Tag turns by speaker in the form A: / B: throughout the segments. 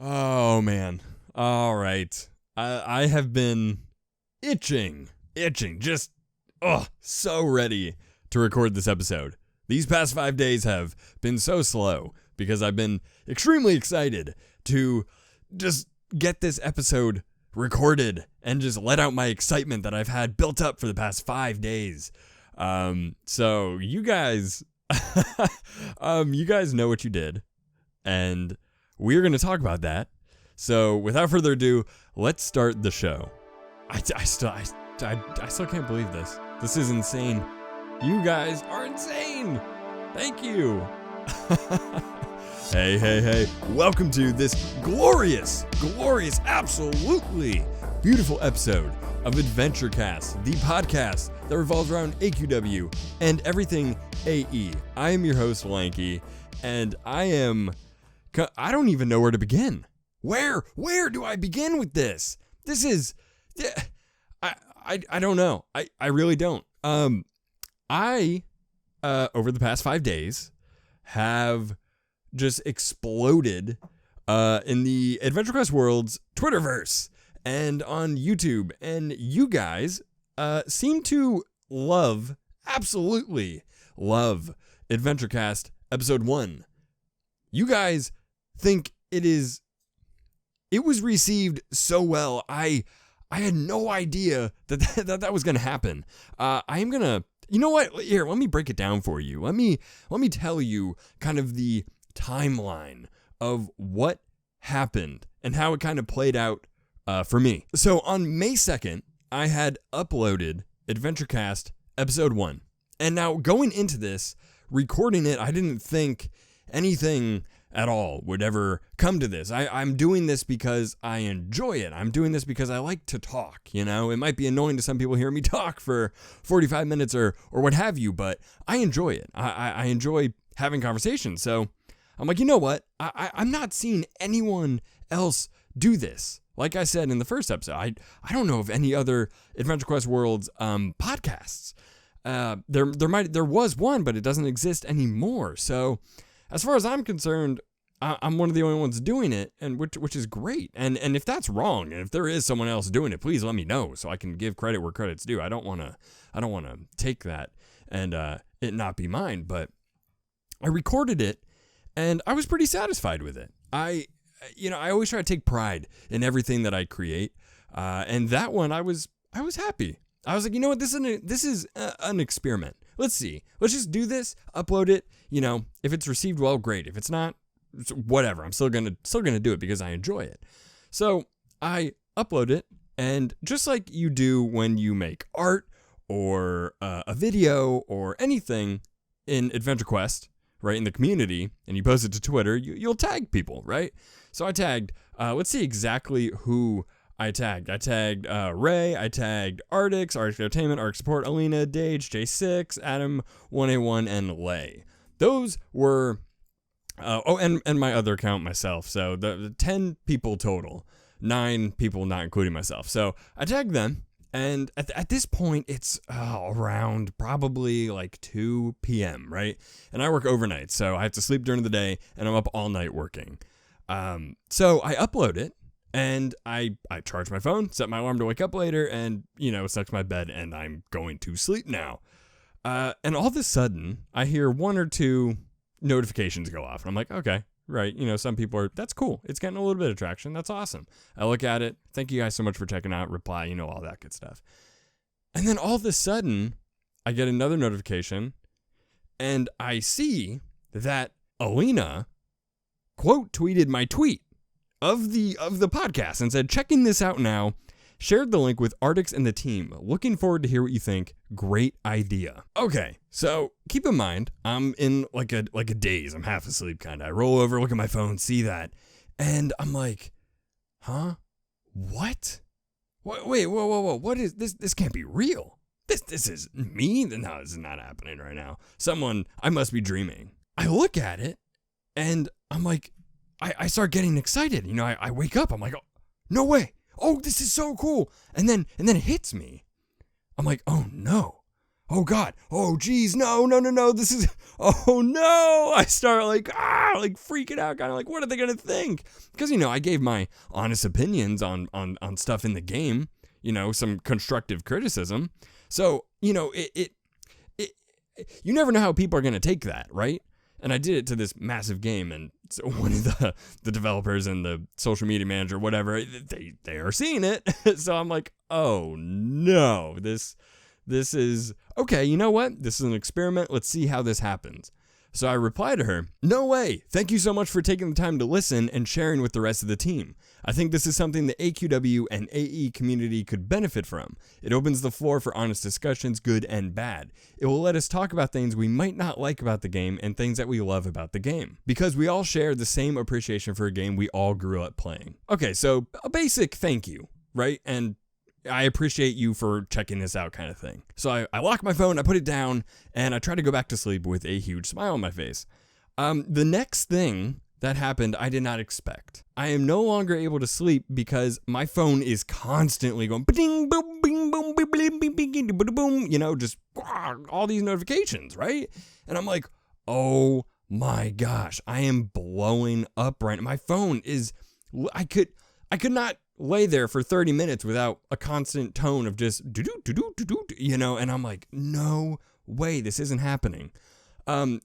A: Oh, man. All right. I have been itching, just, so ready to record this episode. These past 5 days have been so slow because I've been extremely excited to just get this episode recorded and just let out my excitement that I've had built up for the past 5 days. So you guys, you guys know what you did, and we're going to talk about that. So without further ado, let's start the show. I still can't believe this. This is insane. You guys are insane. Thank you. Hey. Welcome to this glorious, absolutely beautiful episode of AdventureQuest, the podcast that revolves around AQW and everything AE. I am your host, Lankey, and I don't even know where to begin. Where do I begin with this? This is, I don't know. I really don't. I over the past 5 days have just exploded in the AdventureQuest Worlds Twitterverse and on YouTube, and you guys seem to absolutely love AdventureQuest Episode 1. You guys think it was received so well. I had no idea that was going to happen. I am going to, you know what? Here, let me break it down for you. Let me tell you kind of the timeline of what happened and how it kind of played out for me. So on May 2nd, I had uploaded AdventureQuest Episode 1. And now going into this, recording it, I didn't think anything at all would ever come to this. I'm doing this because I enjoy it. I'm doing this because I like to talk, you know? It might be annoying to some people hearing me talk for 45 minutes or what have you, but I enjoy it. I enjoy having conversations. So I'm like, you know what? I'm not seeing anyone else do this. Like I said in the first episode, I don't know of any other AdventureQuest Worlds podcasts. There was one, but it doesn't exist anymore. So as far as I'm concerned, I'm one of the only ones doing it, and which is great. And if that's wrong, and if there is someone else doing it, please let me know so I can give credit where credit's due. I don't want to take that and it not be mine. But I recorded it, and I was pretty satisfied with it. I always try to take pride in everything that I create, and that one I was happy. I was like, you know what, this is an experiment. Let's see. Let's just do this, upload it. You know, if it's received well, great. If it's not, whatever. I'm still gonna do it because I enjoy it. So I upload it, and just like you do when you make art or a video or anything in AdventureQuest, right, in the community, and you post it to Twitter, you'll tag people, right? So I tagged. Let's see exactly who I tagged. I tagged Ray, I tagged Artix Entertainment, Artix Support, Alina, Dage, J6, Adam, 1A1, and Lay. Those were, and my other account, myself. So the 10 people total, 9 people not including myself. So I tagged them, and at this point, it's around probably like 2 p.m., right? And I work overnight, so I have to sleep during the day, and I'm up all night working. So I upload it. And I charge my phone, set my alarm to wake up later, and, sucks my bed, and I'm going to sleep now. And all of a sudden, I hear 1 or 2 notifications go off. And I'm like, okay, right. Some people are, that's cool. It's getting a little bit of traction. That's awesome. I look at it. Thank you guys so much for checking out. Reply, all that good stuff. And then all of a sudden, I get another notification, and I see that Alina quote tweeted my tweet of the podcast and said, checking this out now, shared the link with Artix and the team. Looking forward to hear what you think. Great idea. Okay, so keep in mind, I'm in like a daze. I'm half asleep kind of. I roll over, look at my phone, see that, and I'm like, huh? What? Wait, whoa. What is this? This can't be real. This is me? No, this is not happening right now. I must be dreaming. I look at it, and I'm like, I start getting excited. I wake up. I'm like, oh, no way. Oh, this is so cool. And then it hits me. I'm like, oh no. oh God, oh geez, no, this is, oh no. I start like freaking out, kind of like, what are they going to think? Because, I gave my honest opinions on stuff in the game, some constructive criticism. So, it you never know how people are going to take that, right? And I did it to this massive game, and so one of the developers and the social media manager, whatever, they are seeing it. So I'm like, oh no, this is, okay, you know what? This is an experiment. Let's see how this happens. So I replied to her, no way. Thank you so much for taking the time to listen and sharing with the rest of the team. I think this is something the AQW and AE community could benefit from. It opens the floor for honest discussions, good and bad. It will let us talk about things we might not like about the game and things that we love about the game, because we all share the same appreciation for a game we all grew up playing. Okay, so a basic thank you, right? And I appreciate you for checking this out kind of thing. So I lock my phone, I put it down, and I try to go back to sleep with a huge smile on my face. The next thing that happened, I did not expect. I am no longer able to sleep because my phone is constantly going ba-ding, boom, bing, boom, bing, bing, bing, bing, bing, boom, just all these notifications, right? And I'm like, oh my gosh, I am blowing up right now. My phone is, I could not lay there for 30 minutes without a constant tone of just do-do-do-do-do-do, and I'm like, no way, this isn't happening.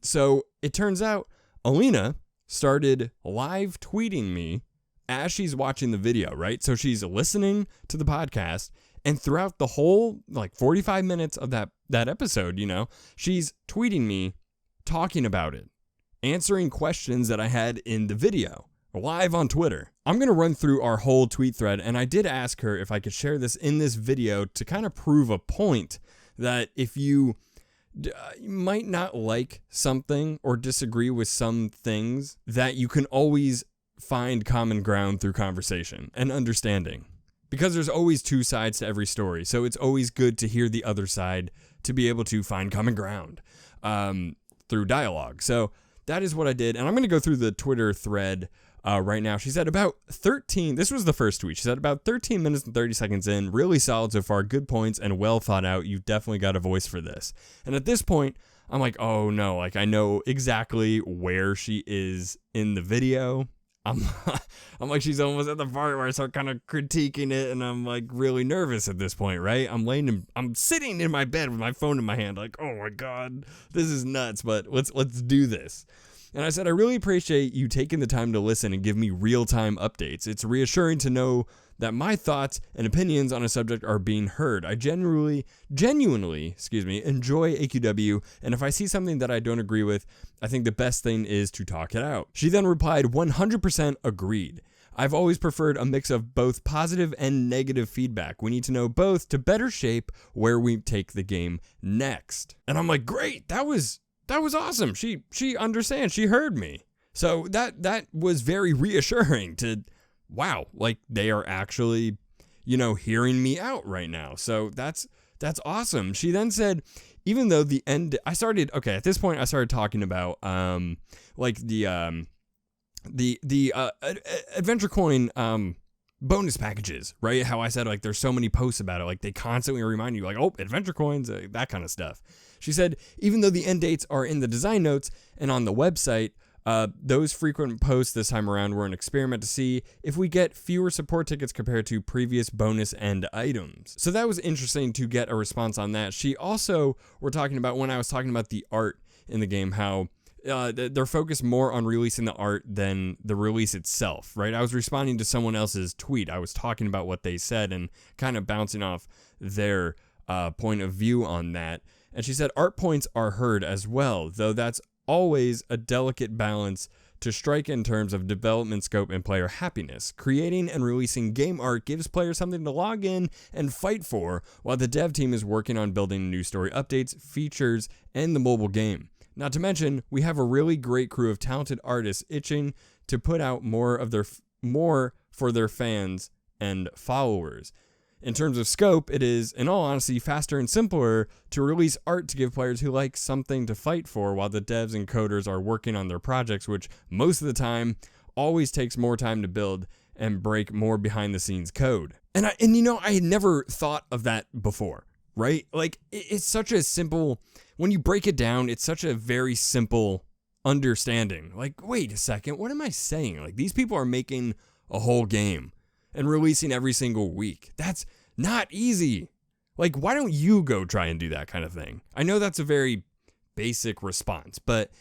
A: So it turns out Alina started live tweeting me as she's watching the video, right? So she's listening to the podcast, and throughout the whole 45 minutes of that episode, she's tweeting me, talking about it, answering questions that I had in the video, live on Twitter. I'm going to run through our whole tweet thread, and I did ask her if I could share this in this video to kind of prove a point that if you might not like something or disagree with some things, that you can always find common ground through conversation and understanding. Because there's always two sides to every story, so it's always good to hear the other side to be able to find common ground through dialogue. So that is what I did, and I'm going to go through the Twitter thread right now. She said about 13, this was the first tweet, she said about 13 minutes and 30 seconds in, really solid so far, good points and well thought out, you've definitely got a voice for this. And at this point, I'm like, oh no, I know exactly where she is in the video. I'm like, she's almost at the part where I start kind of critiquing it, and I'm like really nervous at this point, right? I'm sitting in my bed with my phone in my hand, like, oh my God, this is nuts, but let's do this. And I said, I really appreciate you taking the time to listen and give me real-time updates. It's reassuring to know that my thoughts and opinions on a subject are being heard. I genuinely, enjoy AQW, and if I see something that I don't agree with, I think the best thing is to talk it out. She then replied, 100% agreed. I've always preferred a mix of both positive and negative feedback. We need to know both to better shape where we take the game next. And I'm like, great, that was awesome. She understands. She heard me. So that was very reassuring to, wow, like they are actually, hearing me out right now. So that's awesome. She then said, even though at this point I started talking about the Adventure Coin bonus packages, right? How I said there's so many posts about it, like they constantly remind you Adventure Coins, that kind of stuff. She said, even though the end dates are in the design notes and on the website, those frequent posts this time around were an experiment to see if we get fewer support tickets compared to previous bonus end items. So that was interesting to get a response on that. She also were talking about, when I was talking about the art in the game, how they're focused more on releasing the art than the release itself, right? I was responding to someone else's tweet. I was talking about what they said and kind of bouncing off their point of view on that. And she said art points are heard as well, though that's always a delicate balance to strike in terms of development scope and player happiness. Creating and releasing game art gives players something to log in and fight for, while the dev team is working on building new story updates, features, and the mobile game. Not to mention, we have a really great crew of talented artists itching to put out more for their fans and followers. In terms of scope, it is, in all honesty, faster and simpler to release art to give players who like something to fight for while the devs and coders are working on their projects, which most of the time always takes more time to build and break more behind the scenes code. And I had never thought of that before. right? Like, it's such a simple, when you break it down, it's such a very simple understanding. Like, wait a second, what am I saying? Like, these people are making a whole game and releasing every single week. That's not easy. Like, why don't you go try and do that kind of thing? I know that's a very basic response, but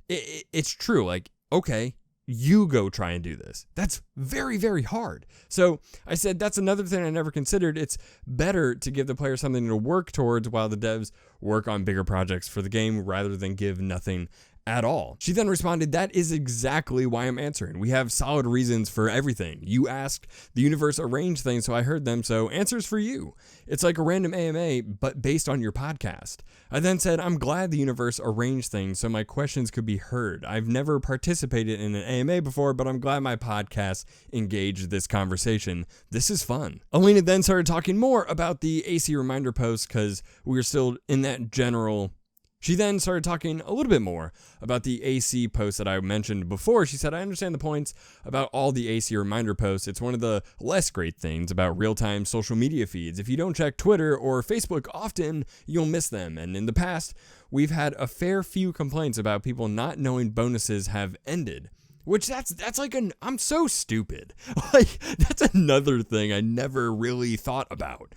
A: it's true. Like, okay, you go try and do this. That's very, very hard. So I said, that's another thing I never considered. It's better to give the player something to work towards while the devs work on bigger projects for the game rather than give nothing at all. She then responded, that is exactly why I'm answering. We have solid reasons for everything. You asked, the universe arranged things, so I heard them, so answers for you. It's like a random AMA, but based on your podcast. I then said, I'm glad the universe arranged things so my questions could be heard. I've never participated in an AMA before, but I'm glad my podcast engaged this conversation. This is fun. Alina then started talking more about the AC reminder post because we were still in that general. She then started talking a little bit more about the AC post that I mentioned before. She said, I understand the points about all the AC reminder posts. It's one of the less great things about real-time social media feeds. If you don't check Twitter or Facebook often, you'll miss them. And in the past, we've had a fair few complaints about people not knowing bonuses have ended. Which that's like I'm so stupid. Like, that's another thing I never really thought about.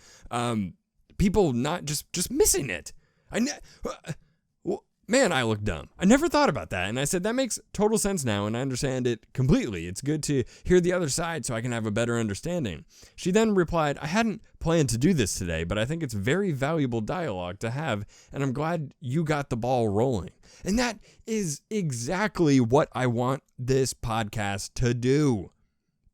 A: People not just missing it. Man, I look dumb. I never thought about that. And I said, that makes total sense now, and I understand it completely. It's good to hear the other side so I can have a better understanding. She then replied, I hadn't planned to do this today, but I think it's very valuable dialogue to have, and I'm glad you got the ball rolling. And that is exactly what I want this podcast to do.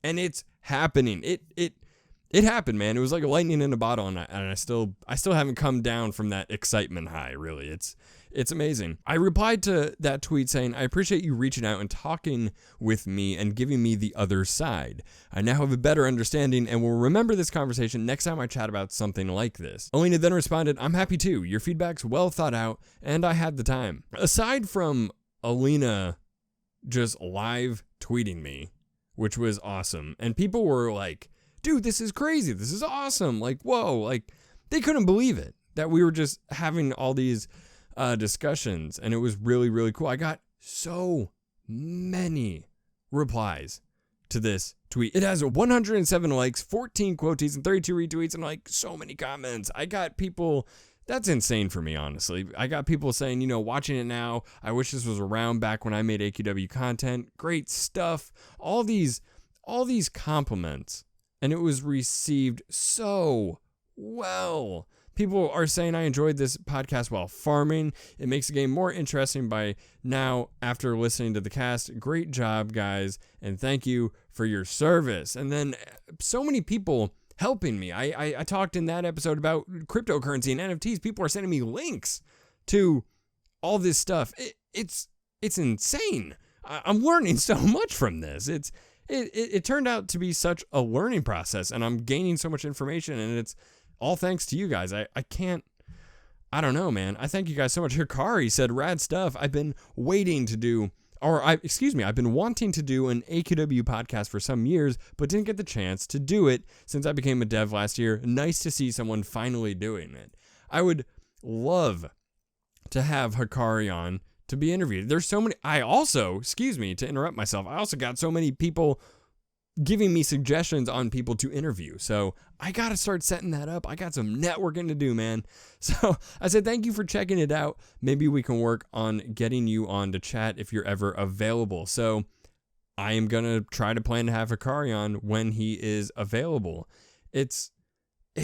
A: And it's happening. It happened, man. It was like a lightning in a bottle, and I still haven't come down from that excitement high, really. It's amazing. I replied to that tweet saying, I appreciate you reaching out and talking with me and giving me the other side. I now have a better understanding and will remember this conversation next time I chat about something like this. Alina then responded, I'm happy too. Your feedback's well thought out, and I had the time. Aside from Alina just live tweeting me, which was awesome, and people were like, dude, this is crazy. This is awesome. Like, whoa, like they couldn't believe it that we were just having all these discussions, and it was really, really cool. I got so many replies to this tweet. It has 107 likes, 14 quotes, and 32 retweets, and like so many comments. I got people, that's insane for me, honestly. I got people saying, watching it now, I wish this was around back when I made AQW content. Great stuff. All these compliments. And it was received so well. People are saying I enjoyed this podcast while farming. It makes the game more interesting by now after listening to the cast. Great job, guys, and thank you for your service. And then so many people helping me. I talked in that episode about cryptocurrency and NFTs. People are sending me links to all this stuff. It's insane. I'm learning so much from this. It turned out to be such a learning process, and I'm gaining so much information, and it's all thanks to you guys. I don't know, man. I thank you guys so much. Hikari said, rad stuff. I've been wanting to do an AQW podcast for some years, but didn't get the chance to do it since I became a dev last year. Nice to see someone finally doing it. I would love to have Hikari on to be interviewed. There's so many. To interrupt myself, I also got so many people giving me suggestions on people to interview. So I got to start setting that up. I got some networking to do, man. So I said, thank you for checking it out. Maybe we can work on getting you on to chat if you're ever available. So I am going to try to plan to have Hikari on when he is available. It's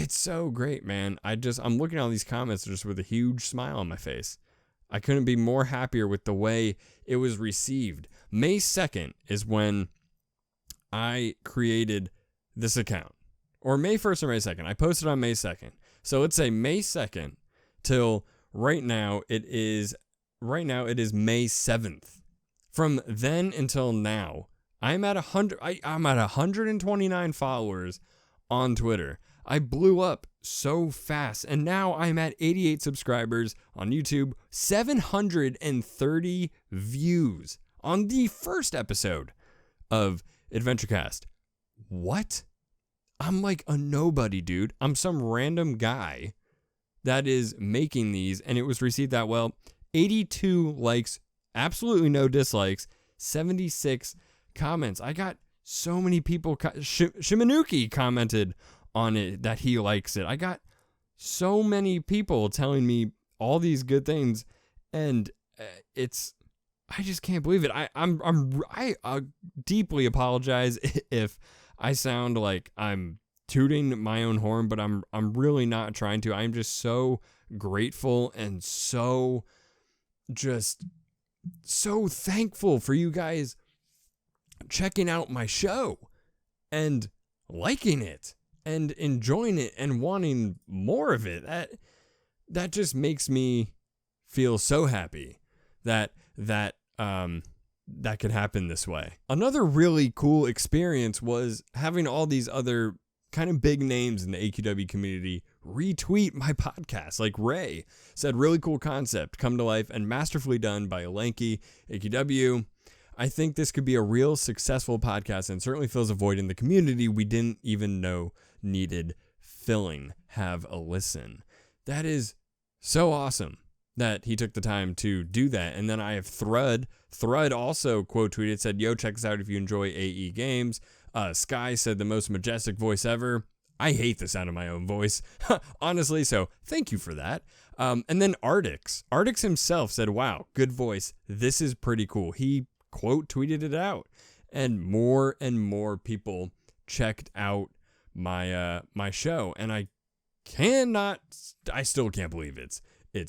A: so great, man. I'm looking at all these comments just with a huge smile on my face. I couldn't be more happier with the way it was received. May 2nd is when I created this account. Or May 1st or May 2nd. I posted on May 2nd. So let's say May 2nd till right now it is May 7th. From then until now, I'm at 129 followers on Twitter. I blew up so fast, and now I'm at 88 subscribers on YouTube, 730 views on the first episode of AdventureQuest. What? I'm like a nobody, dude. I'm some random guy that is making these, and it was received that well. 82 likes, absolutely no dislikes, 76 comments. I got so many people. Shimanuki commented on it that he likes it. I got so many people telling me all these good things, and I just can't believe it. I deeply apologize if I sound like I'm tooting my own horn, but I'm really not trying to. I'm just so grateful and so thankful for you guys checking out my show and liking it and enjoying it and wanting more of it. That just makes me feel so happy that could happen this way. Another really cool experience was having all these other kind of big names in the AQW community retweet my podcast. Like Ray said, really cool concept, come to life and masterfully done by Lankey, AQW. I think this could be a real successful podcast and certainly fills a void in the community we didn't even know needed filling. Have a listen. That is so awesome that he took the time to do that. And then I have Thrud also quote tweeted, said, yo, check us out if you enjoy AE games. Sky said, the most majestic voice ever. I hate the sound of my own voice, honestly, so thank you for that. And then Artix himself said, wow, good voice. This is pretty cool. He quote tweeted it out, and more people checked out my show, and I still can't believe it's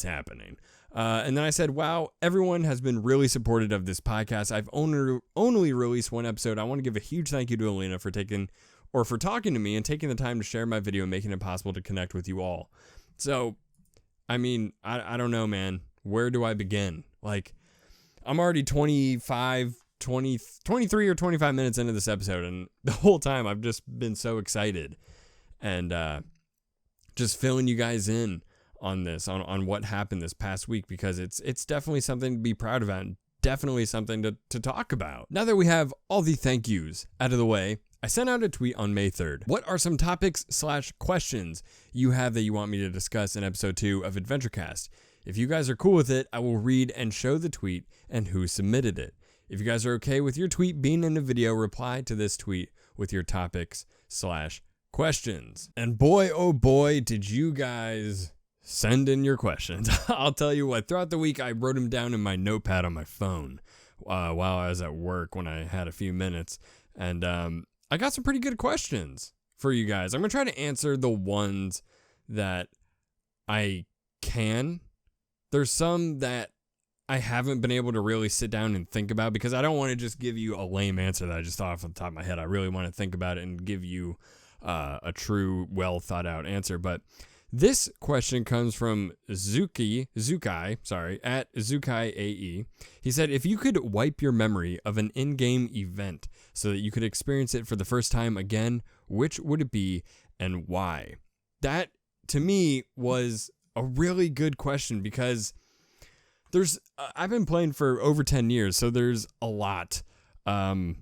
A: happening. And then I said, wow, everyone has been really supportive of this podcast. I've only released one episode. I want to give a huge thank you to Alina for talking to me and taking the time to share my video and making it possible to connect with you all. So, I mean, I don't know, man. Where do I begin? Like, I'm already 23 or 25 minutes into this episode, and the whole time I've just been so excited and just filling you guys in on this, on what happened this past week, because it's definitely something to be proud of and definitely something to talk about. Now that we have all the thank yous out of the way, I sent out a tweet on May 3rd. What are some topics/questions you have that you want me to discuss in episode 2 of AdventureQuest? If you guys are cool with it, I will read and show the tweet and who submitted it. If you guys are okay with your tweet being in a video, reply to this tweet with your topics/questions. And boy, oh boy, did you guys send in your questions. I'll tell you what, throughout the week, I wrote them down in my notepad on my phone while I was at work when I had a few minutes. And I got some pretty good questions for you guys. I'm going to try to answer the ones that I can. There's some that I haven't been able to really sit down and think about, because I don't want to just give you a lame answer that I just thought off the top of my head. I really want to think about it and give you a true, well thought out answer. But this question comes from Zukai, at Zukai AE. He said, if you could wipe your memory of an in-game event so that you could experience it for the first time again, which would it be and why? That, to me, was a really good question, because I've been playing for over 10 years, so there's a lot of,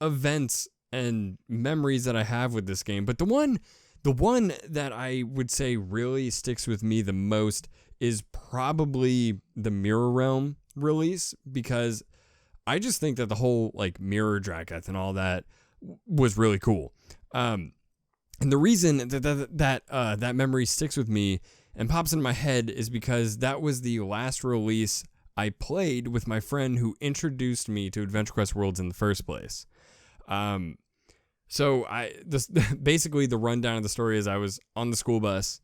A: events and memories that I have with this game. But the one that I would say really sticks with me the most is probably the Mirror Realm release, because I just think that the whole Mirror Drageth and all that was really cool. And the reason that memory sticks with me and pops in my head is because that was the last release I played with my friend who introduced me to AdventureQuest Worlds in the first place. So basically the rundown of the story is I was on the school bus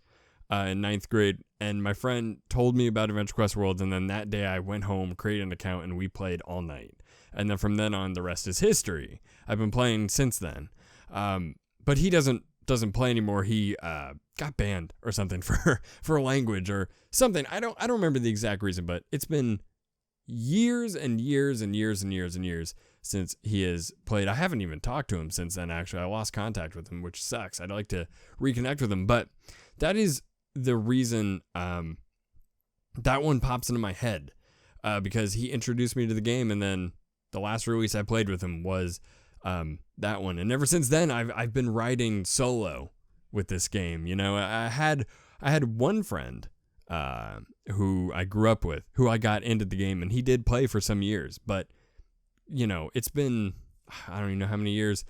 A: in 9th grade, and my friend told me about AdventureQuest Worlds, and then that day I went home, created an account, and we played all night. And then from then on, the rest is history. I've been playing since then. But he doesn't play anymore. He got banned or something for language or something. I don't remember the exact reason, but it's been years and years and years and years and years since he has played. I haven't even talked to him since then, actually. I lost contact with him, which sucks. I'd like to reconnect with him, but that is the reason that one pops into my head, because he introduced me to the game, and then the last release I played with him was that one. And ever since then, I've been riding solo with this game. You know, I had one friend who I grew up with, who I got into the game, and he did play for some years, but you know, it's been, I don't even know how many years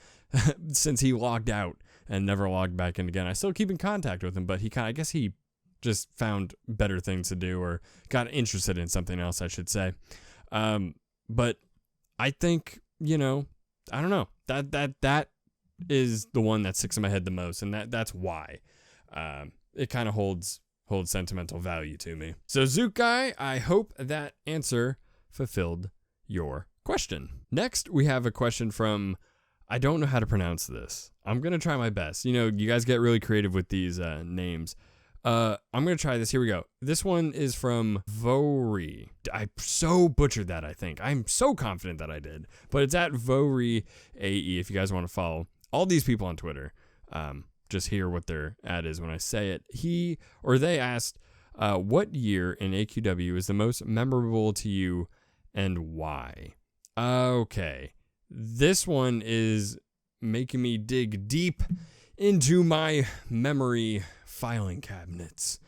A: since he logged out and never logged back in again. I still keep in contact with him, but I guess he just found better things to do, or got interested in something else, I should say. But I think, you know, I don't know, that is the one that sticks in my head the most, and that's why it kind of holds sentimental value to me. So Zook Guy, I hope that answer fulfilled your question. Next, we have a question from, I don't know how to pronounce this. I'm going to try my best. You know, you guys get really creative with these names. I'm going to try this. Here we go. This one is from Vori. I so butchered that, I think. I'm so confident that I did. But it's at Vori AE if you guys want to follow all these people on Twitter. Just hear what their ad is when I say it. He or they asked, what year in AQW is the most memorable to you and why? Okay. This one is making me dig deep into my memory filing cabinets.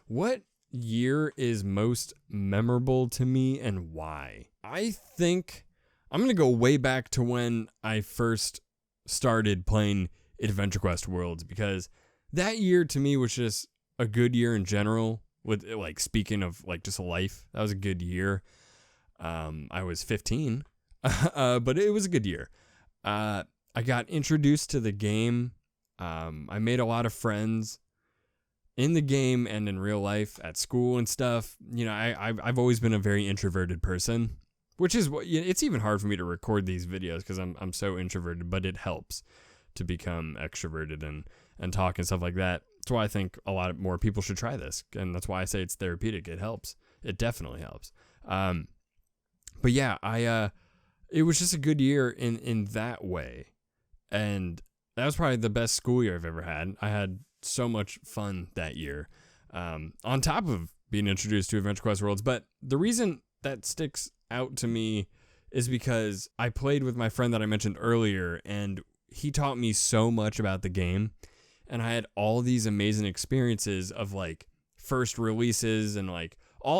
A: What year is most memorable to me and why? I think I'm going to go way back to when I first started playing AdventureQuest Worlds, because that year to me was just a good year in general. With, like, speaking of like just life, that was a good year. I was 15, but it was a good year. I got introduced to the game. I made a lot of friends in the game and in real life at school and stuff. You know, I've always been a very introverted person, which is what, it's even hard for me to record these videos because I'm so introverted, but it helps to become extroverted and talk and stuff like that. That's why I think a lot more people should try this, and that's why I say it's therapeutic. It helps. It definitely helps. But yeah, it was just a good year in that way, and that was probably the best school year I've ever had. I had so much fun that year, on top of being introduced to AdventureQuest Worlds. But the reason that sticks out to me is because I played with my friend that I mentioned earlier, and he taught me so much about the game, and I had all these amazing experiences of like first releases, and like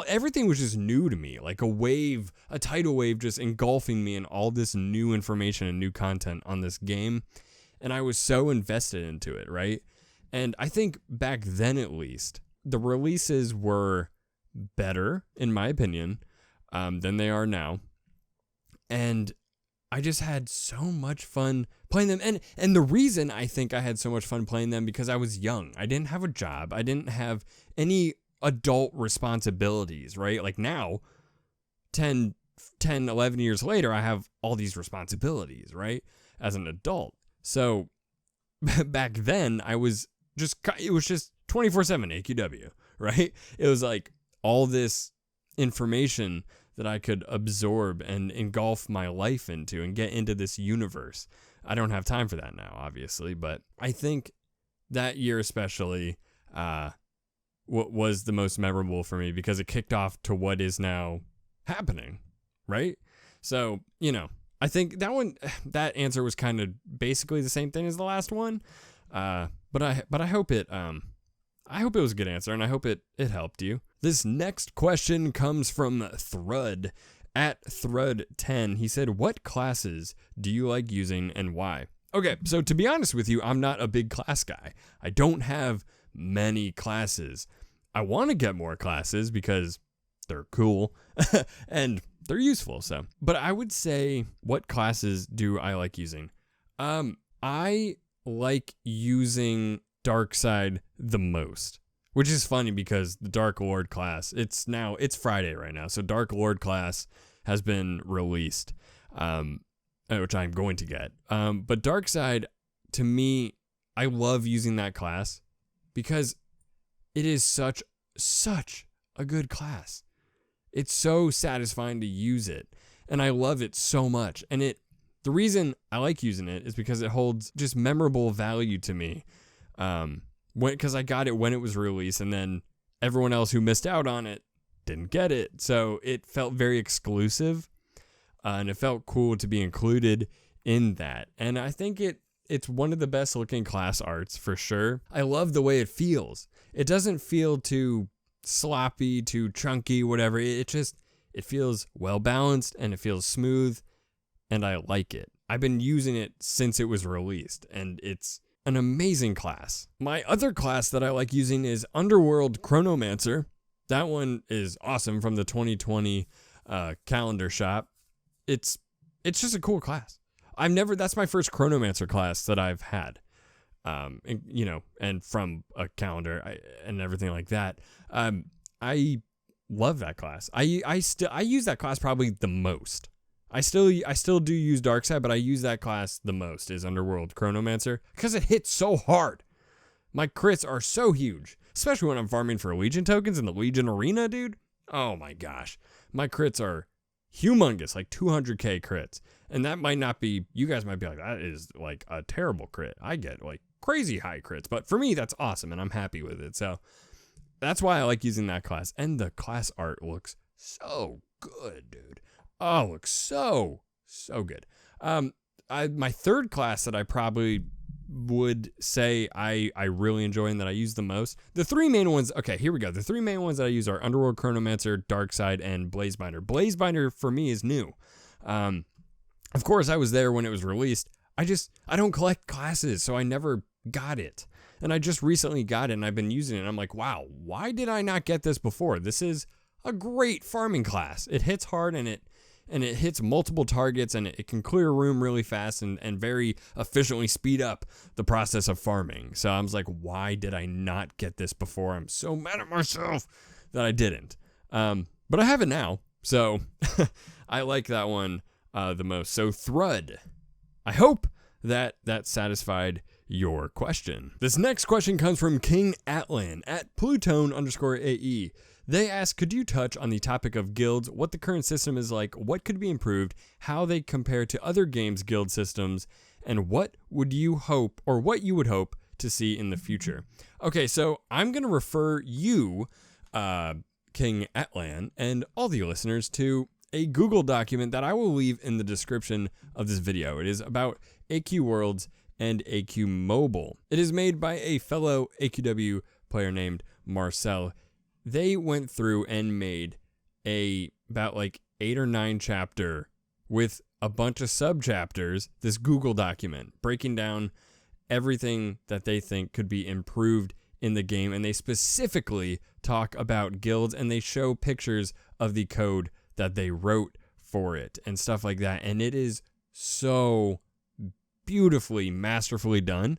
A: everything was just new to me, like a tidal wave just engulfing me in all this new information and new content on this game. And I was so invested into it, right? And I think back then, at least, the releases were better, in my opinion, than they are now. And I just had so much fun playing them. And the reason I think I had so much fun playing them, because I was young. I didn't have a job. I didn't have any adult responsibilities, right? Like now, 10, 11 years later, I have all these responsibilities, right? As an adult. So back then, it was just 24/7 AQW, right? It was like all this information that I could absorb and engulf my life into and get into this universe. I don't have time for that now, obviously, but I think that year especially what was the most memorable for me, because it kicked off to what is now happening, right? So, you know, I think that answer was kind of basically the same thing as the last one, but I hope it was a good answer, and I hope it helped you. This next question comes from Thrud at Thrud10. He said, "What classes do you like using and why?" Okay, so to be honest with you, I'm not a big class guy. I don't have many classes. I want to get more classes because they're cool and they're useful. So, but I would say, what classes do I like using? I like using Darkside the most, which is funny because the Dark Lord class, it's Friday right now, so Dark Lord class has been released, which I'm going to get. But Darkside, to me, I love using that class because it is such a good class. It's so satisfying to use it, and I love it so much. And the reason I like using it is because it holds just memorable value to me. Because I got it when it was released, and then everyone else who missed out on it didn't get it. So it felt very exclusive, and it felt cool to be included in that. And I think it it's one of the best looking class arts for sure. I love the way it feels. It doesn't feel too sloppy, too chunky, whatever. It feels well balanced and it feels smooth, and I like it. I've been using it since it was released, and it's an amazing class. My other class that I like using is Underworld Chronomancer. That one is awesome from the 2020 calendar shop. It's just a cool class. That's my first Chronomancer class that I've had. And from a calendar and everything like that. I love that class. I use that class probably the most. I still do use Darkside, but I use that class the most, is Underworld Chronomancer, because it hits so hard. My crits are so huge, especially when I'm farming for Legion tokens in the Legion arena, dude. Oh my gosh. My crits are humongous, like 200k crits. And that might not be, you guys might be like, that is like a terrible crit. I get like crazy high crits, but for me, that's awesome, and I'm happy with it. So that's why I like using that class. And the class art looks so good, dude. Oh, it looks so good. My third class that I probably would say I really enjoy and that I use the most. The three main ones, okay, here we go. The three main ones that I use are Underworld Chronomancer, Darkside, and Blazebinder. Blazebinder for me is new. Of course, I was there when it was released. I don't collect classes, so I never got it. And I just recently got it, and I've been using it, and I'm like, wow, why did I not get this before? This is a great farming class. It hits hard, and it hits multiple targets, and it can clear a room really fast and very efficiently speed up the process of farming. So I was like, why did I not get this before? I'm so mad at myself that I didn't. But I have it now, so I like that one the most. So Thrud, I hope that satisfied your question. This next question comes from King Atlan at Plutone_AE. They ask, could you touch on the topic of guilds, what the current system is like, what could be improved, how they compare to other games' guild systems, and what would you hope to see in the future? Okay, so I'm going to refer you, King Atlan, and all the listeners to a Google document that I will leave in the description of this video. It is about AQ Worlds and AQ Mobile. It is made by a fellow AQW player named Marcel. They went through and made about like 8 or 9 chapter with a bunch of sub chapters, this Google document breaking down everything that they think could be improved in the game. And they specifically talk about guilds, and they show pictures of the code that they wrote for it and stuff like that. And it is so beautifully, masterfully done.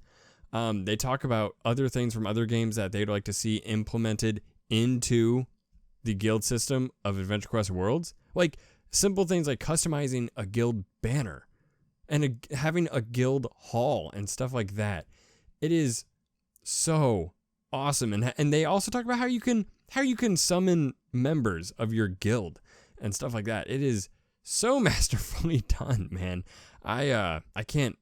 A: They talk about other things from other games that they'd like to see implemented into the guild system of AdventureQuest Worlds. Like simple things like customizing a guild banner and having a guild hall and stuff like that. It is so awesome. And they also talk about how you can summon members of your guild and stuff like that. It is so masterfully done, man. I can't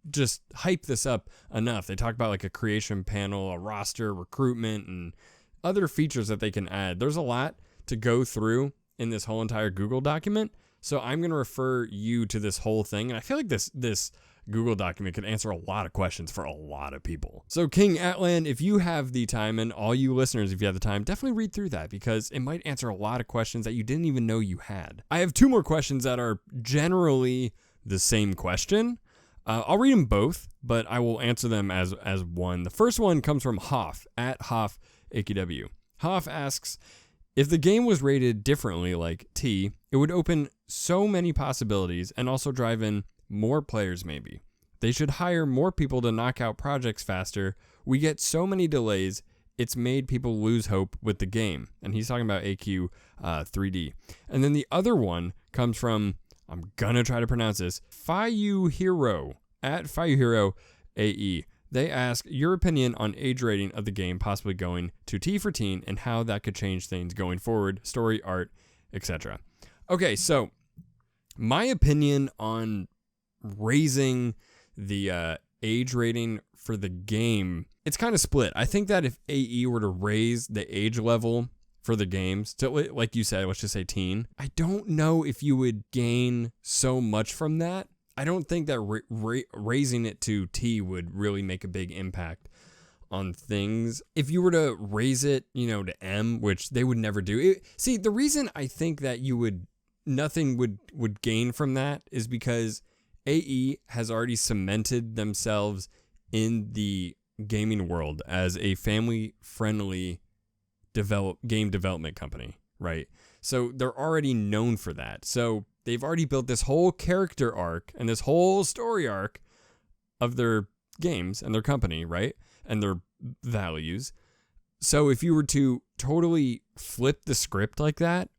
A: just hype this up enough. They talk about like a creation panel, a roster, recruitment, and other features that they can add. There's a lot to go through in this whole entire Google document. So I'm going to refer you to this whole thing. And I feel like this Google document could answer a lot of questions for a lot of people. So King Atlan, if you have the time, and all you listeners, if you have the time, definitely read through that, because it might answer a lot of questions that you didn't even know you had. I have 2 more questions that are generally the same question. I'll read them both, but I will answer them as one. The first one comes from Hoff at Hoff AQW. Hoff asks, if the game was rated differently like T, it would open so many possibilities and also drive in more players maybe. They should hire more people to knock out projects faster. We get so many delays, it's made people lose hope with the game. And he's talking about AQ 3D. And then the other one comes from, I'm gonna try to pronounce this, Fayu Hero at Fayu Hero AE. They ask your opinion on age rating of the game possibly going to T for teen and how that could change things going forward, story, art, etc. Okay, so my opinion on raising the age rating for the game, it's kind of split. I think that if AE were to raise the age level for the games to, like you said, let's just say teen, I don't know if you would gain so much from that. I don't think that raising it to T would really make a big impact on things. If you were to raise it, to M, which they would never do. See, the reason I think that nothing would gain from that is because AE has already cemented themselves in the gaming world as a family-friendly game development company, right? So they're already known for that. So they've already built this whole character arc and this whole story arc of their games and their company, right? And their values. So if you were to totally flip the script like that,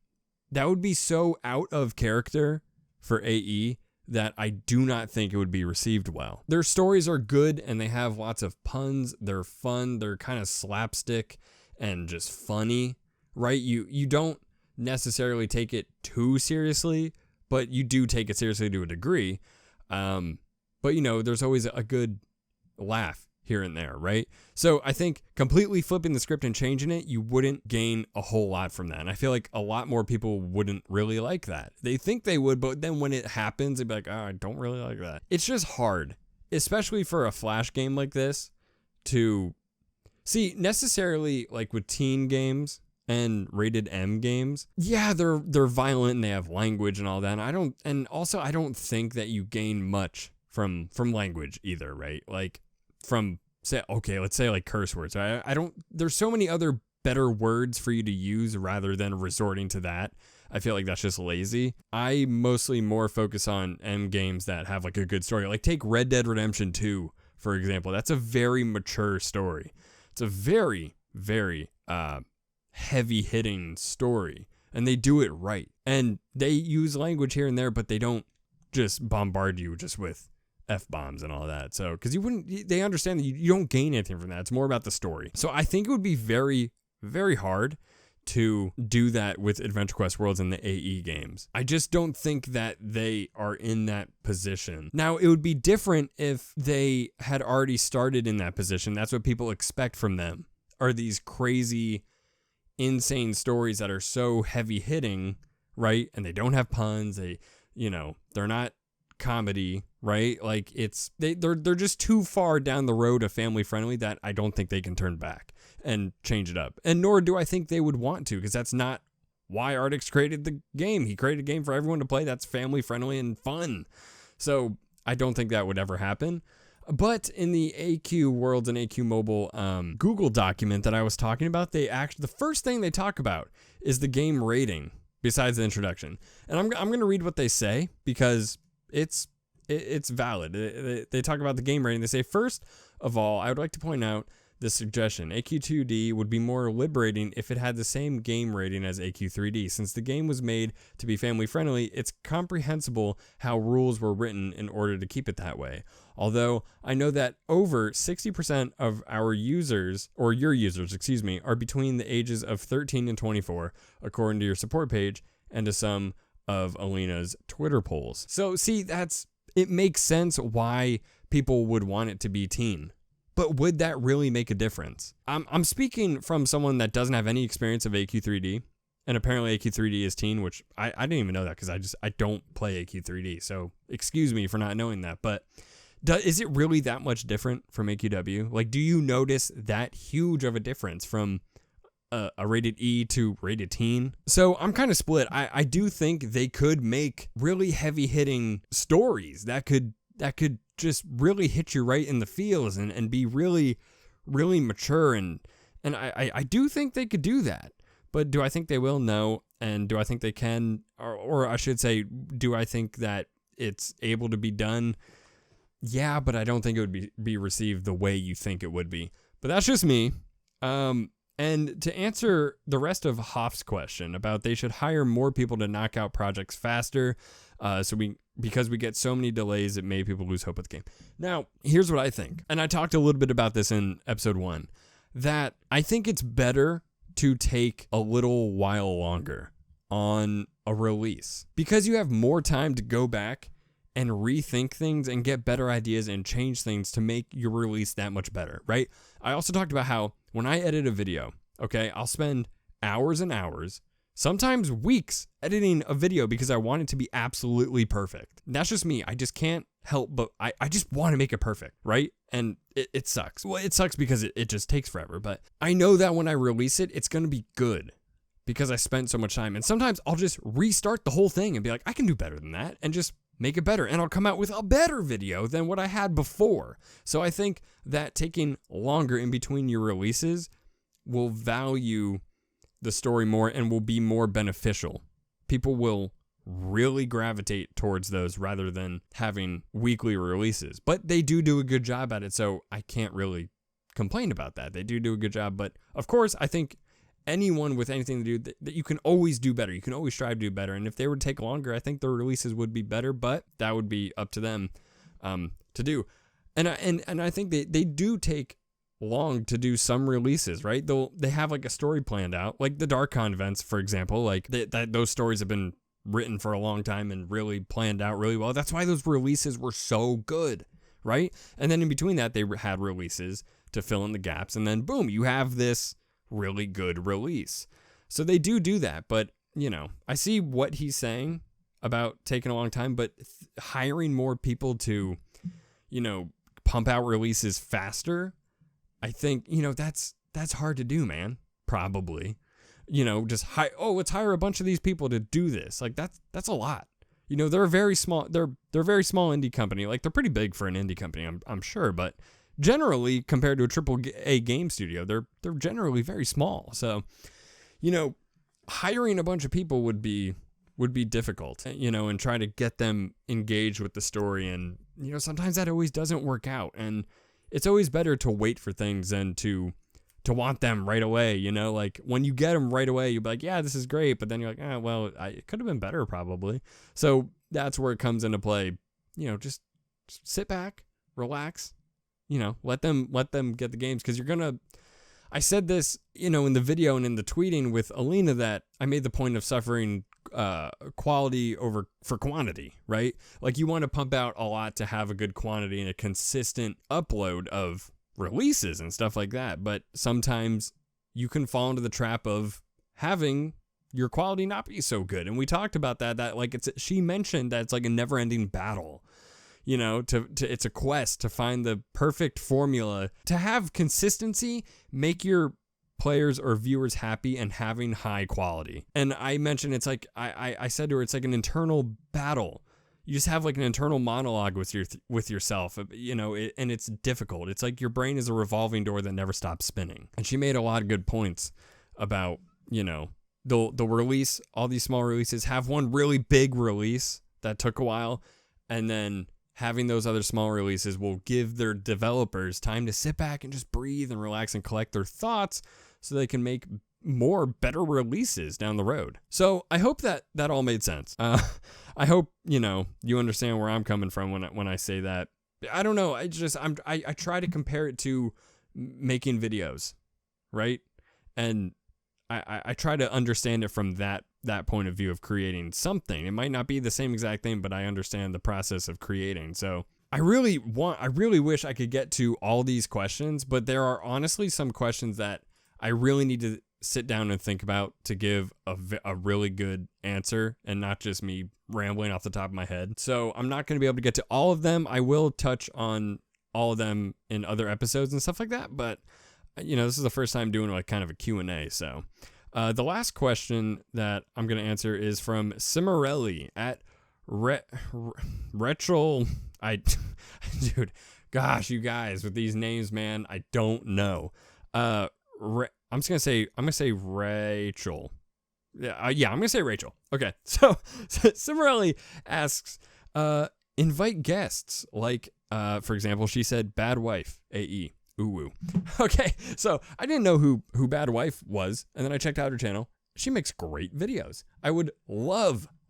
A: that would be so out of character for AE that I do not think it would be received well. Their stories are good and they have lots of puns. They're fun. They're kind of slapstick and just funny, right? You don't necessarily take it too seriously, but you do take it seriously to a degree. But there's always a good laugh here and there, right? So I think completely flipping the script and changing it, you wouldn't gain a whole lot from that. And I feel like a lot more people wouldn't really like that. They think they would, but then when it happens, they'd be like, I don't really like that. It's just hard, especially for a Flash game like this, to see necessarily like with teen games and rated M games. Yeah, they're violent and they have language and all that. And I don't think that you gain much from language either, right? Like from let's say like curse words. There's so many other better words for you to use rather than resorting to that. I feel like that's just lazy. I mostly more focus on M games that have like a good story. Like take Red Dead Redemption 2, for example. That's a very mature story. It's a very, very heavy hitting story, and they do it right. And they use language here and there, but they don't just bombard you just with F-bombs and all that. So, because they understand that you don't gain anything from that. It's more about the story. So I think it would be very, very hard to do that with AdventureQuest Worlds and the AE games. I just don't think that they are in that position. Now, it would be different if they had already started in that position. That's what people expect from them, are these crazy, insane stories that are so heavy hitting, right? And they don't have puns. They're not comedy, right? Like they're just too far down the road of family friendly that I don't think they can turn back and change it up. And nor do I think they would want to, because that's not why Artix created the game. He created a game for everyone to play that's family friendly and fun. So I don't think that would ever happen. But in the AQ Worlds and AQ Mobile Google document that I was talking about, the first thing they talk about is the game rating besides the introduction. And I'm going to read what they say because it's valid. They talk about the game rating. They say, first of all, I would like to point out the suggestion. AQ2D would be more liberating if it had the same game rating as AQ3D. Since the game was made to be family friendly, it's comprehensible how rules were written in order to keep it that way. Although I know that over 60% of our users, or your users, are between the ages of 13 and 24, according to your support page and to some of Alina's Twitter polls. So see, it makes sense why people would want it to be teen. But would that really make a difference? I'm speaking from someone that doesn't have any experience of AQ3D, and apparently AQ3D is teen, which I didn't even know that because I don't play AQ3D. So excuse me for not knowing that. But is it really that much different from AQW? Like, do you notice that huge of a difference from a rated E to rated teen? So I'm kind of split. I do think they could make really heavy hitting stories that could just really hit you right in the feels and be really, really mature. And I do think they could do that. But do I think they will? No. And do I think they can? Or I should say, do I think that it's able to be done? Yeah, but I don't think it would be received the way you think it would be. But that's just me. And to answer the rest of Hoff's question about they should hire more people to knock out projects faster, because we get so many delays, it made people lose hope with the game. Now, here's what I think. And I talked a little bit about this in episode 1, that I think it's better to take a little while longer on a release because you have more time to go back and rethink things and get better ideas and change things to make your release that much better, right? I also talked about how when I edit a video, okay, I'll spend hours and hours sometimes weeks editing a video because I want it to be absolutely perfect. That's just me. I just can't help but I just want to make it perfect, right? And it sucks. Well, it sucks because it just takes forever, but I know that when I release it, it's going to be good because I spent so much time. And sometimes I'll just restart the whole thing and be like, I can do better than that, and just make it better. And I'll come out with a better video than what I had before. So I think that taking longer in between your releases will value the story more and will be more beneficial. People will really gravitate towards those rather than having weekly releases. But they do a good job at it, so I can't really complain about that. They do a good job. But of course, I think anyone with anything to do, that you can always do better. You can always strive to do better. And if they would take longer, I think the releases would be better, but that would be up to them to do. And I think they do take long to do some releases, right? They have like a story planned out, like the DarkCon events, for example. Like those stories have been written for a long time and really planned out really well. That's why those releases were so good, right? And then in between that, they had releases to fill in the gaps, and then boom, you have this really good release. So they do that, but I see what he's saying about taking a long time, but hiring more people to pump out releases faster, I think that's hard to do, man. Probably just let's hire a bunch of these people to do this. Like that's a lot. They're a very small indie company. Like they're pretty big for an indie company, I'm sure, but generally compared to a AAA game studio, they're generally very small. So, hiring a bunch of people would be difficult, and try to get them engaged with the story. And, sometimes that always doesn't work out. And it's always better to wait for things than to want them right away. Like when you get them right away, you'll be like, yeah, this is great. But then you're like, well, it could have been better probably. So that's where it comes into play. Just sit back, relax, let them get the games. Cause I said this, in the video and in the tweeting with Alina, that I made the point of suffering quality for quantity, right? Like you want to pump out a lot to have a good quantity and a consistent upload of releases and stuff like that. But sometimes you can fall into the trap of having your quality not be so good. And we talked about that like she mentioned that it's like a never ending battle. It's a quest to find the perfect formula to have consistency, make your players or viewers happy, and having high quality. And I mentioned it's like I said to her, it's like an internal battle. You just have like an internal monologue with yourself, and it's difficult. It's like your brain is a revolving door that never stops spinning. And she made a lot of good points about the release, all these small releases, have one really big release that took a while, and then having those other small releases will give their developers time to sit back and just breathe and relax and collect their thoughts so they can make more better releases down the road. So I hope that all made sense. I hope, you understand where I'm coming from when I say that. I don't know. I try to compare it to making videos, right? And I try to understand it from that point of view of creating something. It might not be the same exact thing, but I understand the process of creating. So I really wish I could get to all these questions, but there are honestly some questions that I really need to sit down and think about to give a really good answer and not just me rambling off the top of my head. So I'm not going to be able to get to all of them. I will touch on all of them in other episodes and stuff like that, but this is the first time doing like kind of a Q&A. So the last question that I'm going to answer is from Cimarelli at Rachel. Dude, gosh, you guys with these names, man, I don't know. I'm just gonna say Rachel. Yeah, I'm gonna say Rachel. Okay, so Cimarelli asks, invite guests like, for example, she said Bad Wife AE. Ooh woo. Okay, so I didn't know who Bad Wife was, and then I checked out her channel. She makes great videos. I would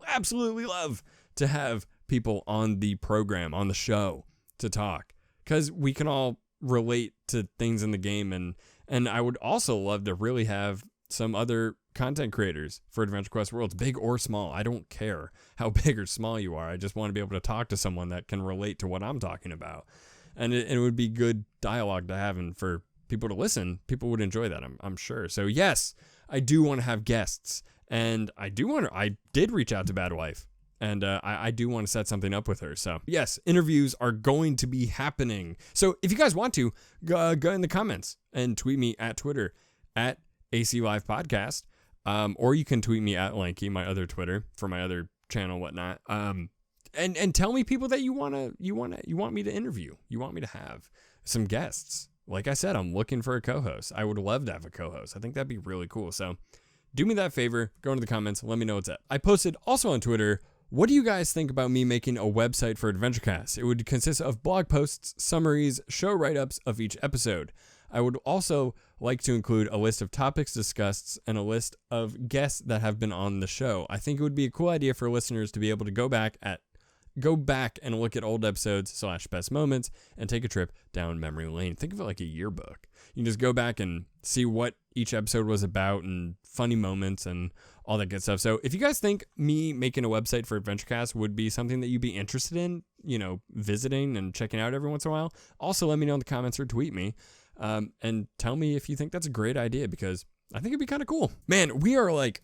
A: absolutely love to have people on the program, on the show, to talk, because we can all relate to things in the game, and I would also love to really have some other content creators for AdventureQuest Worlds, big or small. I don't care how big or small you are. I just want to be able to talk to someone that can relate to what I'm talking about. And it would be good dialogue to have, and for people to listen, people would enjoy that, I'm sure. So yes, I do want to have guests, And I did reach out to Bad Wife. And I do want to set something up with her. So yes, interviews are going to be happening. So if you guys want to, go in the comments and tweet me at Twitter at AC Live Podcast. Or you can tweet me at Lankey, my other Twitter for my other channel, whatnot. And tell me people that you want me to interview. You want me to have some guests. Like I said, I'm looking for a co-host. I would love to have a co-host. I think that'd be really cool. So do me that favor. Go into the comments. Let me know what's up. I posted also on Twitter, what do you guys think about me making a website for AdventureQuest? It would consist of blog posts, summaries, show write-ups of each episode. I would also like to include a list of topics discussed and a list of guests that have been on the show. I think it would be a cool idea for listeners to be able to go back and look at old episodes / best moments and take a trip down memory lane. Think of it like a yearbook. You can just go back and see what each episode was about and funny moments and all that good stuff. So if you guys think me making a website for AdventureCast would be something that you'd be interested in, visiting and checking out every once in a while, also let me know in the comments or tweet me and tell me if you think that's a great idea, because I think it'd be kind of cool. Man, we are like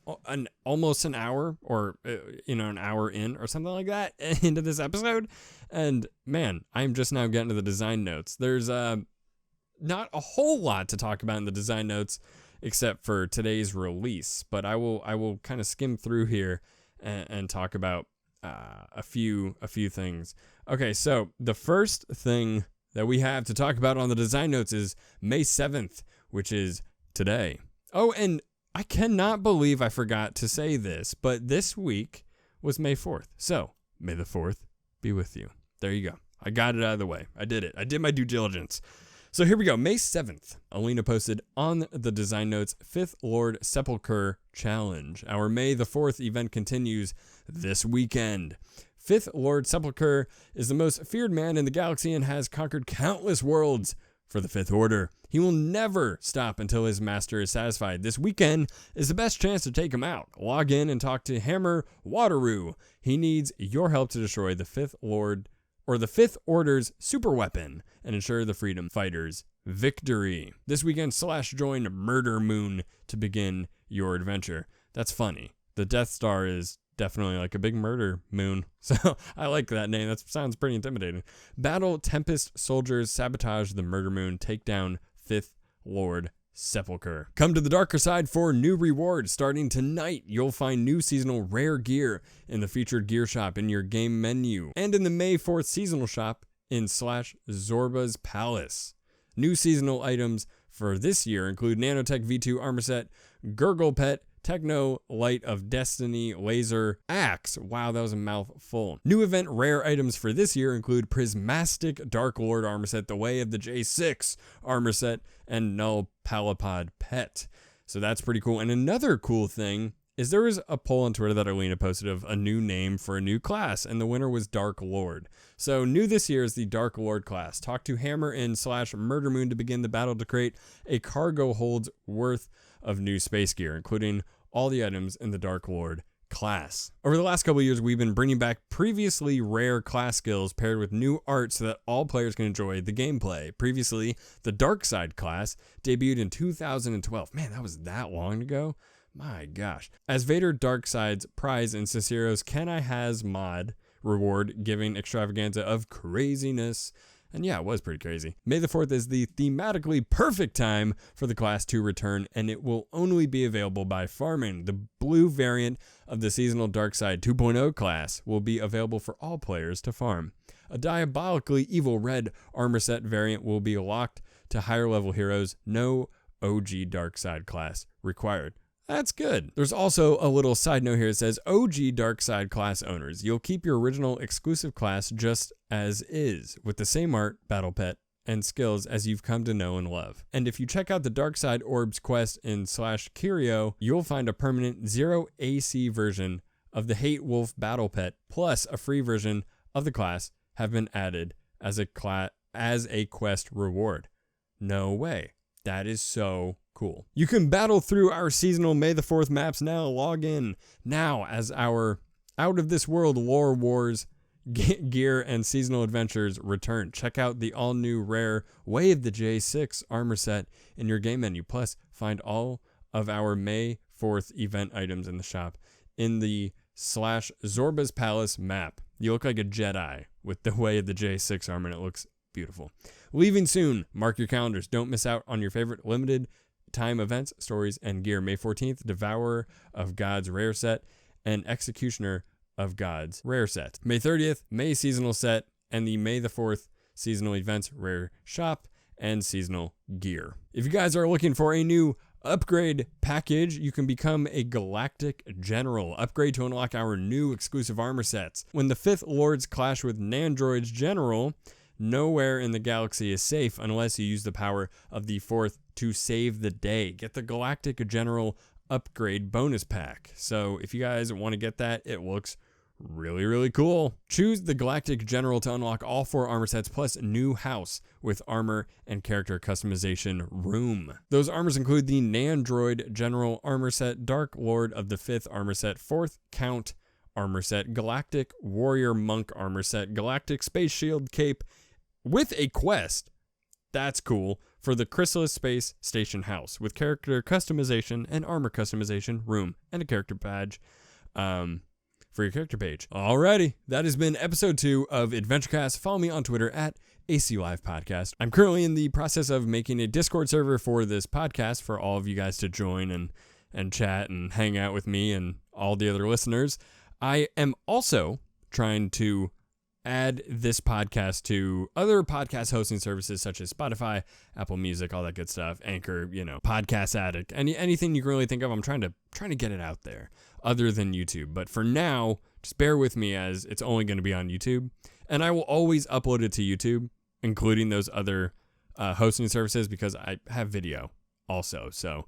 A: almost an hour or, an hour in or something like that into this episode. And man, I'm just now getting to the design notes. There's not a whole lot to talk about in the design notes except for today's release. But I will kind of skim through here and talk about a few things. Okay, so the first thing that we have to talk about on the design notes is May 7th, which is today. Oh, and I cannot believe I forgot to say this, but this week was May 4th. So, May the 4th be with you. There you go. I got it out of the way. I did it. I did my due diligence. So here we go. May 7th, Alina posted on the design notes 5th Lord Sepulchre Challenge. Our May the 4th event continues this weekend. 5th Lord Sepulchre is the most feared man in the galaxy and has conquered countless worlds for the 5th Order. He will never stop until his master is satisfied. This weekend is the best chance to take him out. Log in and talk to Hammer Wateroo. He needs your help to destroy the 5th Lord or the 5th Order's super weapon and ensure the freedom fighters' victory. This weekend, /join Murder Moon to begin your adventure. That's funny. The Death Star is definitely like a big murder moon. So I like that name. That sounds pretty intimidating. Battle Tempest soldiers, sabotage the murder moon, take down 5th Lord Sepulchre. Come to the darker side for new rewards. Starting tonight, you'll find new seasonal rare gear in the featured gear shop in your game menu and in the May 4th seasonal shop in /Zorba's Palace. New seasonal items for this year include Nanotech V2 armor set, Gurgle Pet, Techno Light of Destiny Laser Axe. Wow, that was a mouthful. New event rare items for this year include Prismatic Dark Lord armor set, The Way of the J6 armor set, and Null Palapod Pet. So that's pretty cool. And another cool thing is there was a poll on Twitter that Alina posted of a new name for a new class, and the winner was Dark Lord. So new this year is the Dark Lord class. Talk to Hammer in /Murder Moon to begin the battle to create a cargo hold's worth of new space gear, including all the items in the Dark Lord class. Over the last couple of years, we've been bringing back previously rare class skills paired with new art so that all players can enjoy the gameplay. Previously, the Dark Side class debuted in 2012. Man, that was that long ago. My gosh. As Vader Darkside's prize in Cicero's Can I Has mod reward giving extravaganza of craziness. And yeah, it was pretty crazy. May the 4th is the thematically perfect time for the class to return, and it will only be available by farming. The blue variant of the seasonal Darkside 2.0 class will be available for all players to farm. A diabolically evil red armor set variant will be locked to higher level heroes. No OG Darkside class required. That's good. There's also a little side note here. It says, OG Darkside class owners, you'll keep your original exclusive class just as is, with the same art, battle pet, and skills as you've come to know and love. And if you check out the Darkside Orbs quest in /Curio, you'll find a permanent 0 AC version of the Hate Wolf battle pet, plus a free version of the class have been added as a quest reward. No way. That is so cool. You can battle through our seasonal May the 4th maps now. Log in now as our Out of This World Lore Wars gear and seasonal adventures return. Check out the all-new rare Way of the J6 armor set in your game menu. Plus, find all of our May 4th event items in the shop in the /Zorba's Palace map. You look like a Jedi with the way of the J6 armor, and it looks beautiful. Leaving soon. Mark your calendars. Don't miss out on your favorite limited time events, stories, and gear. May 14th, Devourer of Gods rare set and Executioner of Gods rare set. May 30th, May seasonal set and the May the 4th seasonal events rare shop and seasonal gear. If you guys are looking for a new upgrade package, you can become a Galactic General. Upgrade to unlock our new exclusive armor sets. When the 5th Lords clash with Nandroid's General, nowhere in the galaxy is safe unless you use the power of the 4th to save the day. Get the Galactic General upgrade bonus pack. So if you guys want to get that, it looks really, really cool. Choose the Galactic General to unlock all 4 armor sets plus new house with armor and character customization room. Those armors include the Nandroid General armor set, Dark Lord of the 5th armor set, 4th Count armor set, Galactic Warrior Monk armor set, Galactic Space Shield cape with a quest. That's cool. For the Chrysalis Space Station house with character customization and armor customization room and a character badge. For your character page. Alrighty, that has been episode 2 of AdventureQuest. Follow me on Twitter at AC Live Podcast. I'm currently in the process of making a Discord server for this podcast for all of you guys to join and chat and hang out with me and all the other listeners. I am also trying to add this podcast to other podcast hosting services such as Spotify, Apple Music, all that good stuff, Anchor, Podcast Addict, anything you can really think of. I'm trying to get it out there other than YouTube. But for now, just bear with me as it's only going to be on YouTube. And I will always upload it to YouTube, including those other hosting services because I have video also. So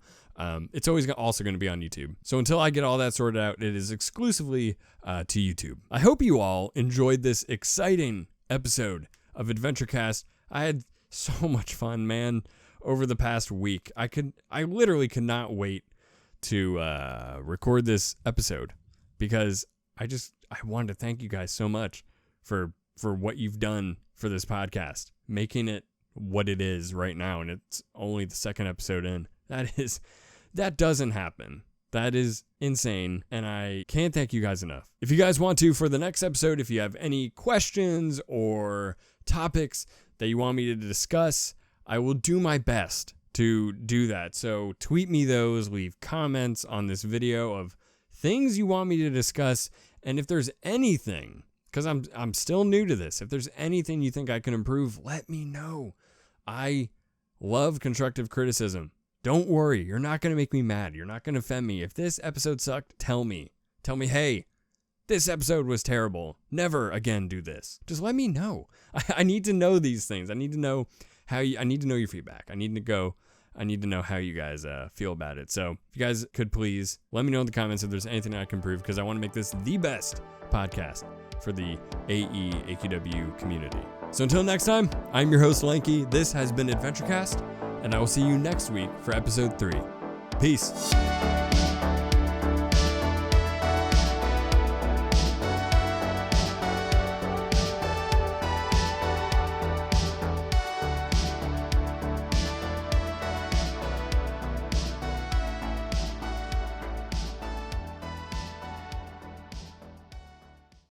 A: it's always also going to be on YouTube. So until I get all that sorted out, it is exclusively to YouTube. I hope you all enjoyed this exciting episode of AdventureQuest. I had so much fun, man, over the past week. I literally could not wait to record this episode because I wanted to thank you guys so much for what you've done for this podcast, making it what it is right now. And it's only the 2nd episode in. That doesn't happen. That is insane, and I can't thank you guys enough. If you guys want to, for the next episode, if you have any questions or topics that you want me to discuss, I will do my best to do that. So tweet me those, leave comments on this video of things you want me to discuss, and if there's anything, because I'm still new to this, if there's anything you think I can improve, let me know. I love constructive criticism. Don't worry, you're not going to make me mad. You're not going to offend me. If this episode sucked, tell me. Tell me, hey, this episode was terrible. Never again do this. Just let me know. I need to know these things. I need to know I need to know your feedback. I need to know how you guys feel about it. So if you guys could please let me know in the comments if there's anything I can improve, because I want to make this the best podcast for the AEAQW community. So until next time, I'm your host, Lankey. This has been AdventureQuest, and I will see you next week for episode 3. Peace.